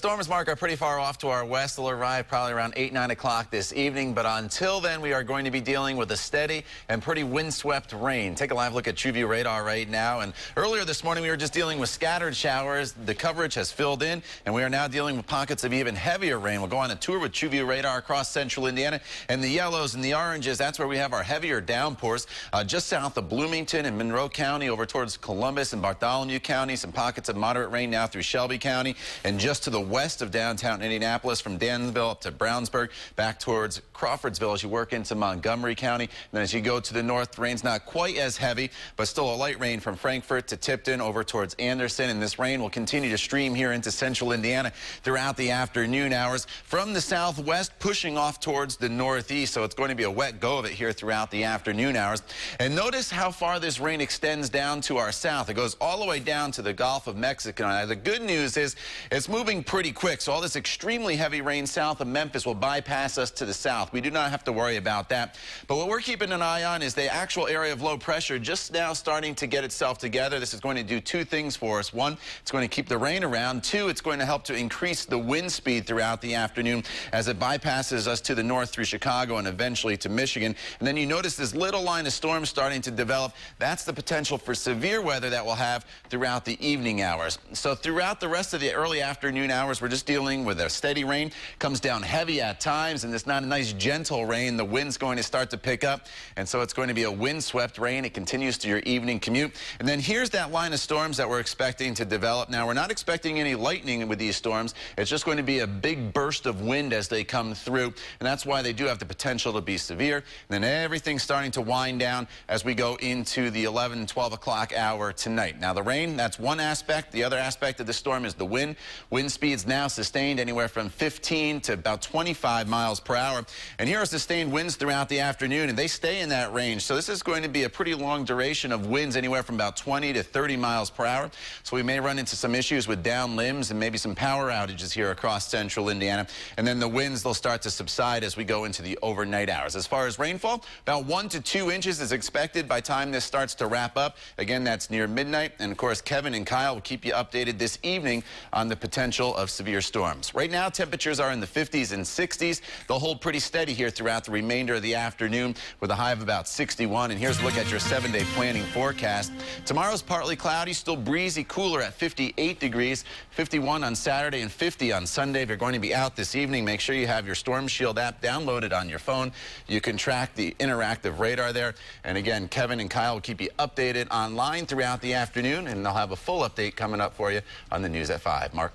Storms, Mark, are pretty far off to our west. They'll arrive probably around 8, 9 o'clock this evening. But until then, we are going to be dealing with a steady and pretty windswept rain. Take a live look at TrueView radar right now. And earlier this morning, we were just dealing with scattered showers. The coverage has filled in, and we are now dealing with pockets of even heavier rain. We'll go on a tour with TrueView radar across central Indiana. And the yellows and the oranges, that's where we have our heavier downpours. Just south of Bloomington and Monroe County, over towards Columbus and Bartholomew County. Some pockets of moderate rain now through Shelby County. And just to the west of downtown Indianapolis, from Danville up to Brownsburg, back towards Crawfordsville as you work into Montgomery County. And then as you go to the north, the rain's not quite as heavy, but still a light rain from Frankfort to Tipton over towards Anderson. And this rain will continue to stream here into central Indiana throughout the afternoon hours from the southwest, pushing off towards the northeast. So it's going to be a wet go of it here throughout the afternoon hours. And notice how far this rain extends down to our south. It goes all the way down to the Gulf of Mexico. Now, the good news is it's moving pretty quick, so all this extremely heavy rain south of Memphis will bypass us to the south. We do not have to worry about that. But what we're keeping an eye on is the actual area of low pressure just now starting to get itself together. This is going to do two things for us. One, it's going to keep the rain around. Two, it's going to help to increase the wind speed throughout the afternoon as it bypasses us to the north through Chicago and eventually to Michigan. And then you notice this little line of storms starting to develop. That's the potential for severe weather that we'll have throughout the evening hours. So throughout the rest of the early afternoon hours, we're just dealing with a steady rain. Comes down heavy at times, and it's not a nice gentle rain. The wind's going to start to pick up, and so it's going to be a windswept rain. It continues to your evening commute. And then here's that line of storms that we're expecting to develop. Now, we're not expecting any lightning with these storms. It's just going to be a big burst of wind as they come through, and that's why they do have the potential to be severe. And then everything's starting to wind down as we go into the 11, 12 o'clock hour tonight. Now, the rain, that's one aspect. The other aspect of the storm is the wind. Wind speeds now sustained anywhere from 15 to about 25 miles per hour. And here are sustained winds throughout the afternoon, and they stay in that range. So this is going to be a pretty long duration of winds, anywhere from about 20 to 30 miles per hour. So we may run into some issues with down limbs and maybe some power outages here across central Indiana. And then the winds, they'll start to subside as we go into the overnight hours. As far as rainfall, about 1 to 2 inches is expected by the time this starts to wrap up. Again, that's near midnight. And of course, Kevin and Kyle will keep you updated this evening on the potential of severe storms. Right now, temperatures are in the 50s and 60s. They'll hold pretty steady here throughout the remainder of the afternoon with a high of about 61. And here's a look at your 7-day planning forecast. Tomorrow's partly cloudy, still breezy, cooler at 58 degrees, 51 on Saturday and 50 on Sunday. If you're going to be out this evening, make sure you have your Storm Shield app downloaded on your phone. You can track the interactive radar there. And again, Kevin and Kyle will keep you updated online throughout the afternoon, and they'll have a full update coming up for you on the news at 5. Mark.